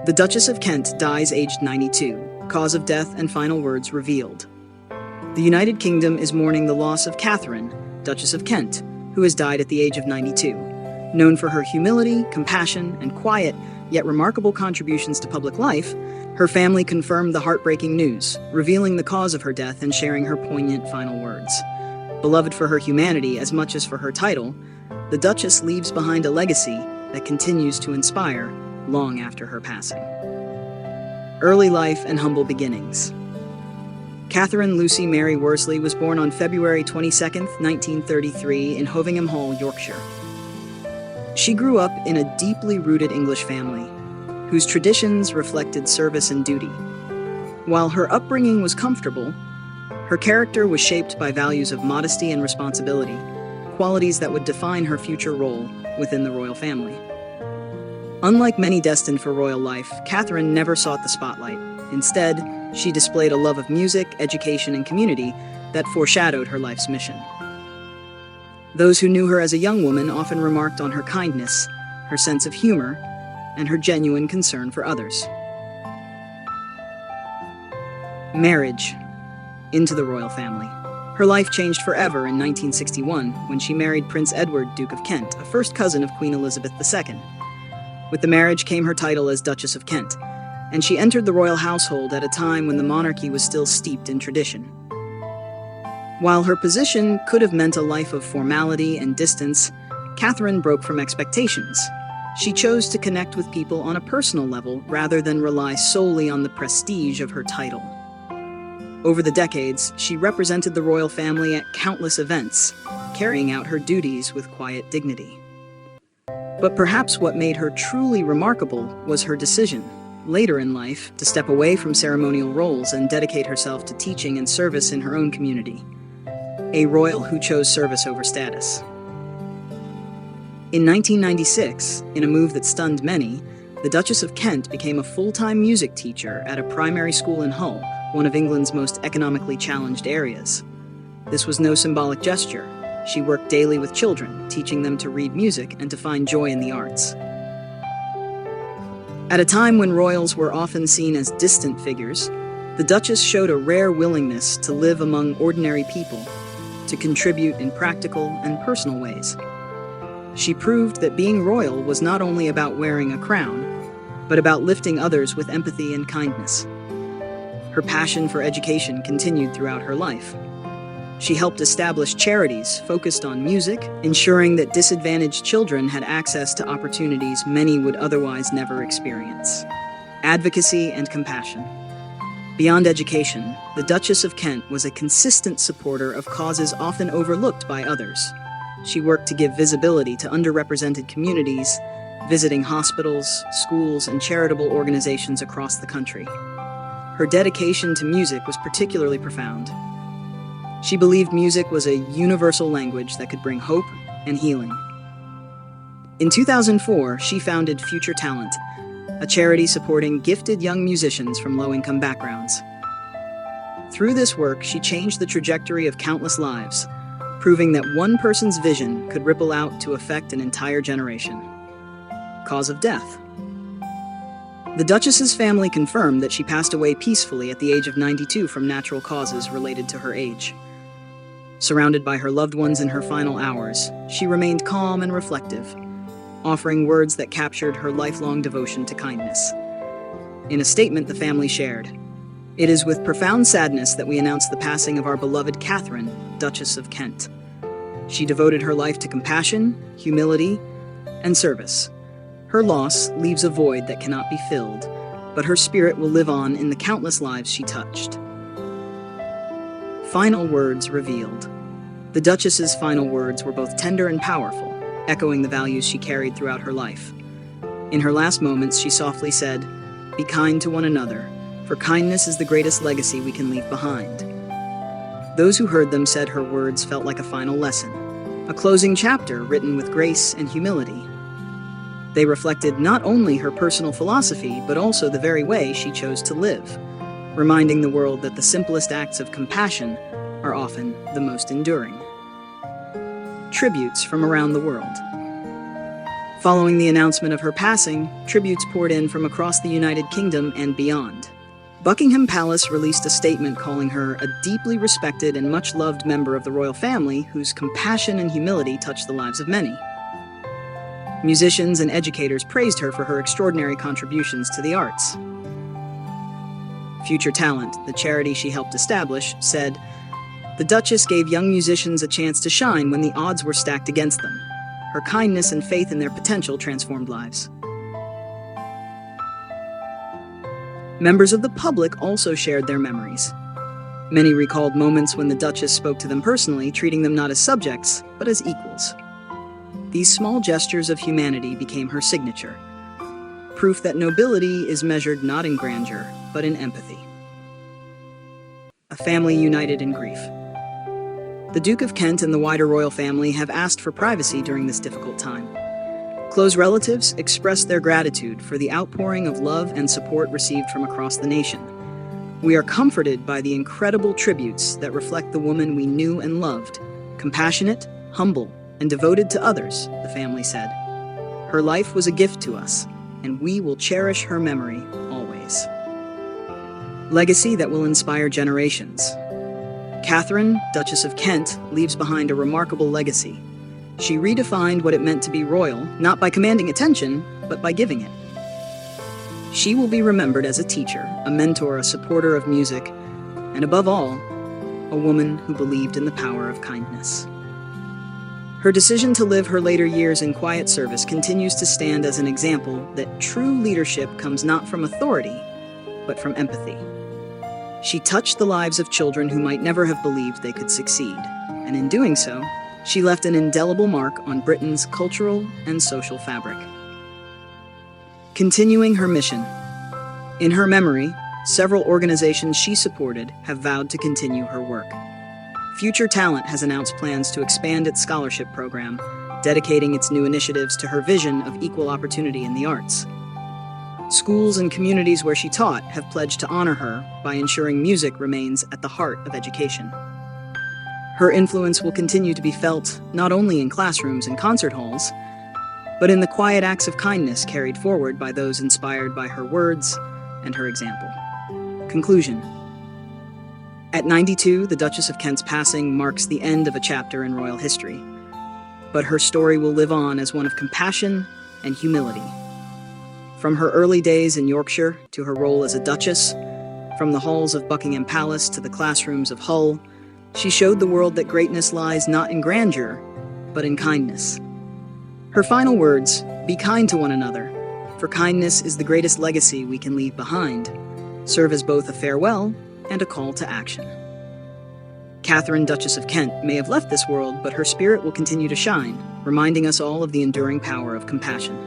The Duchess of Kent dies aged 92, cause of death and final words revealed. The United Kingdom is mourning the loss of Katharine, Duchess of Kent, who has died at the age of 92. Known for her humility, compassion, and quiet, yet remarkable contributions to public life, her family confirmed the heartbreaking news, revealing the cause of her death and sharing her poignant final words. Beloved for her humanity as much as for her title, the Duchess leaves behind a legacy that continues to inspire long after her passing. Early life and humble beginnings. Katharine Lucy Mary Worsley was born on February 22, 1933 in Hovingham Hall, Yorkshire. She grew up in a deeply rooted English family, whose traditions reflected service and duty. While her upbringing was comfortable, her character was shaped by values of modesty and responsibility, qualities that would define her future role within the royal family. Unlike many destined for royal life, Katharine never sought the spotlight. Instead, she displayed a love of music, education, and community that foreshadowed her life's mission. Those who knew her as a young woman often remarked on her kindness, her sense of humor, and her genuine concern for others. Marriage into the royal family. Her life changed forever in 1961 when she married Prince Edward, Duke of Kent, a first cousin of Queen Elizabeth II. With the marriage came her title as Duchess of Kent, and she entered the royal household at a time when the monarchy was still steeped in tradition. While her position could have meant a life of formality and distance, Katharine broke from expectations. She chose to connect with people on a personal level rather than rely solely on the prestige of her title. Over the decades, she represented the royal family at countless events, carrying out her duties with quiet dignity. But perhaps what made her truly remarkable was her decision, later in life, to step away from ceremonial roles and dedicate herself to teaching and service in her own community. A royal who chose service over status. In 1996, in a move that stunned many, the Duchess of Kent became a full-time music teacher at a primary school in Hull, one of England's most economically challenged areas. This was no symbolic gesture. She worked daily with children, teaching them to read music and to find joy in the arts. At a time when royals were often seen as distant figures, the Duchess showed a rare willingness to live among ordinary people, to contribute in practical and personal ways. She proved that being royal was not only about wearing a crown, but about lifting others with empathy and kindness. Her passion for education continued throughout her life. She helped establish charities focused on music, ensuring that disadvantaged children had access to opportunities many would otherwise never experience. Advocacy and compassion. Beyond education, the Duchess of Kent was a consistent supporter of causes often overlooked by others. She worked to give visibility to underrepresented communities, visiting hospitals, schools, and charitable organizations across the country. Her dedication to music was particularly profound. She believed music was a universal language that could bring hope and healing. In 2004, she founded Future Talent, a charity supporting gifted young musicians from low-income backgrounds. Through this work, she changed the trajectory of countless lives, proving that one person's vision could ripple out to affect an entire generation. Cause of death. The Duchess's family confirmed that she passed away peacefully at the age of 92 from natural causes related to her age. Surrounded by her loved ones in her final hours, she remained calm and reflective, offering words that captured her lifelong devotion to kindness. In a statement the family shared, "It is with profound sadness that we announce the passing of our beloved Katharine, Duchess of Kent. She devoted her life to compassion, humility, and service. Her loss leaves a void that cannot be filled, but her spirit will live on in the countless lives she touched." Final words revealed. The Duchess's final words were both tender and powerful, echoing the values she carried throughout her life. In her last moments, she softly said, "Be kind to one another, for kindness is the greatest legacy we can leave behind." Those who heard them said her words felt like a final lesson, a closing chapter written with grace and humility. They reflected not only her personal philosophy, but also the very way she chose to live, reminding the world that the simplest acts of compassion are often the most enduring. Tributes from around the world. Following the announcement of her passing, tributes poured in from across the United Kingdom and beyond. Buckingham Palace released a statement calling her a deeply respected and much-loved member of the royal family whose compassion and humility touched the lives of many. Musicians and educators praised her for her extraordinary contributions to the arts. Future Talent, the charity she helped establish, said, "The Duchess gave young musicians a chance to shine when the odds were stacked against them. Her kindness and faith in their potential transformed lives." Members of the public also shared their memories. Many recalled moments when the Duchess spoke to them personally, treating them not as subjects, but as equals. These small gestures of humanity became her signature, proof that nobility is measured not in grandeur, but in empathy. A family united in grief. The Duke of Kent and the wider royal family have asked for privacy during this difficult time. Close relatives expressed their gratitude for the outpouring of love and support received from across the nation. "We are comforted by the incredible tributes that reflect the woman we knew and loved, compassionate, humble, and devoted to others," the family said. "Her life was a gift to us, and we will cherish her memory always." Legacy that will inspire generations. Katharine, Duchess of Kent, leaves behind a remarkable legacy. She redefined what it meant to be royal, not by commanding attention, but by giving it. She will be remembered as a teacher, a mentor, a supporter of music, and above all, a woman who believed in the power of kindness. Her decision to live her later years in quiet service continues to stand as an example that true leadership comes not from authority, but from empathy. She touched the lives of children who might never have believed they could succeed, and in doing so, she left an indelible mark on Britain's cultural and social fabric. Continuing her mission. In her memory, several organizations she supported have vowed to continue her work. Future Talent has announced plans to expand its scholarship program, dedicating its new initiatives to her vision of equal opportunity in the arts. Schools and communities where she taught have pledged to honor her by ensuring music remains at the heart of education. Her influence will continue to be felt not only in classrooms and concert halls, but in the quiet acts of kindness carried forward by those inspired by her words and her example. Conclusion. At 92, the Duchess of Kent's passing marks the end of a chapter in royal history, but her story will live on as one of compassion and humility. From her early days in Yorkshire to her role as a duchess, from the halls of Buckingham Palace to the classrooms of Hull, she showed the world that greatness lies not in grandeur, but in kindness. Her final words, "Be kind to one another, for kindness is the greatest legacy we can leave behind," serve as both a farewell and a call to action. Katharine, Duchess of Kent, may have left this world, but her spirit will continue to shine, reminding us all of the enduring power of compassion.